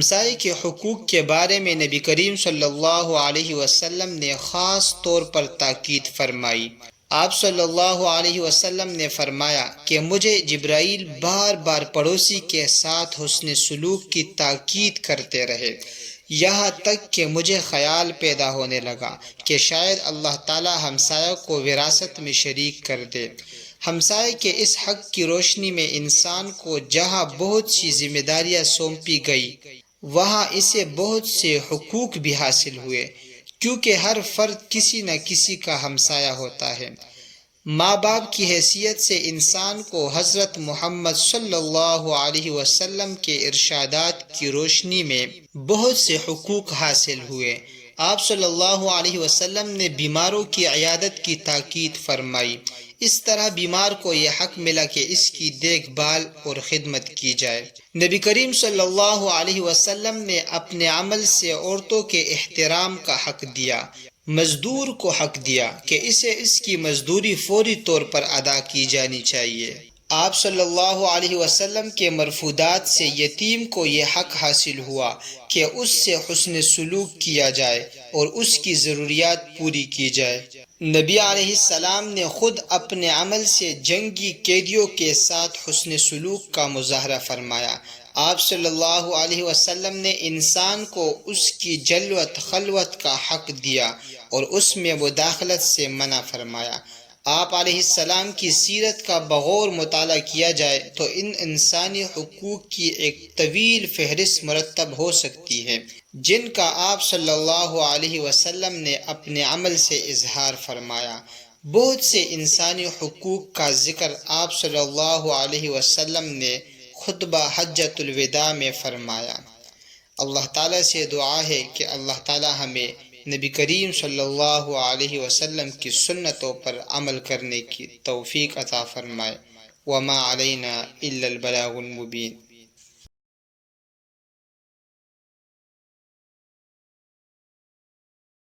ہمسائے کے حقوق کے بارے میں نبی کریم صلی اللہ علیہ وسلم نے خاص طور پر تاکید فرمائی۔ آپ صلی اللہ علیہ وسلم نے فرمایا کہ مجھے جبرائیل بار بار پڑوسی کے ساتھ حسن سلوک کی تاکید کرتے رہے، یہاں تک کہ مجھے خیال پیدا ہونے لگا کہ شاید اللہ تعالی ہمسایہ کو وراثت میں شریک کر دے۔ ہمسائے کے اس حق کی روشنی میں انسان کو جہاں بہت سی ذمہ داریاں سونپی گئی، وہاں اسے بہت سے حقوق بھی حاصل ہوئے، کیونکہ ہر فرد کسی نہ کسی کا ہمسایہ ہوتا ہے۔ ماں باپ کی حیثیت سے انسان کو حضرت محمد صلی اللہ علیہ وسلم کے ارشادات کی روشنی میں بہت سے حقوق حاصل ہوئے۔ آپ صلی اللہ علیہ وسلم نے بیماروں کی عیادت کی تاکید فرمائی، اس طرح بیمار کو یہ حق ملا کہ اس کی دیکھ بھال اور خدمت کی جائے۔ نبی کریم صلی اللہ علیہ وسلم نے اپنے عمل سے عورتوں کے احترام کا حق دیا، مزدور کو حق دیا کہ اسے اس کی مزدوری فوری طور پر ادا کی جانی چاہیے۔ آپ صلی اللہ علیہ وسلم کے مرفوضات سے یتیم کو یہ حق حاصل ہوا کہ اس سے حسن سلوک کیا جائے اور اس کی ضروریات پوری کی جائے۔ نبی علیہ السلام نے خود اپنے عمل سے جنگی قیدیوں کے ساتھ حسن سلوک کا مظاہرہ فرمایا۔ آپ صلی اللہ علیہ وسلم نے انسان کو اس کی جلوت خلوت کا حق دیا اور اس میں مداخلت سے منع فرمایا۔ آپ علیہ السلام کی سیرت کا بغور مطالعہ کیا جائے تو ان انسانی حقوق کی ایک طویل فہرست مرتب ہو سکتی ہے، جن کا آپ صلی اللہ علیہ وسلم نے اپنے عمل سے اظہار فرمایا۔ بہت سے انسانی حقوق کا ذکر آپ صلی اللہ علیہ وسلم نے خطبہ حجۃ الوداع میں فرمایا۔ اللہ تعالیٰ سے دعا ہے کہ اللہ تعالیٰ ہمیں نبی کریم صلی اللہ علیہ وسلم کی سنتوں پر عمل کرنے کی توفیق عطا فرمائے۔ وما علینا الا البلاغ المبین۔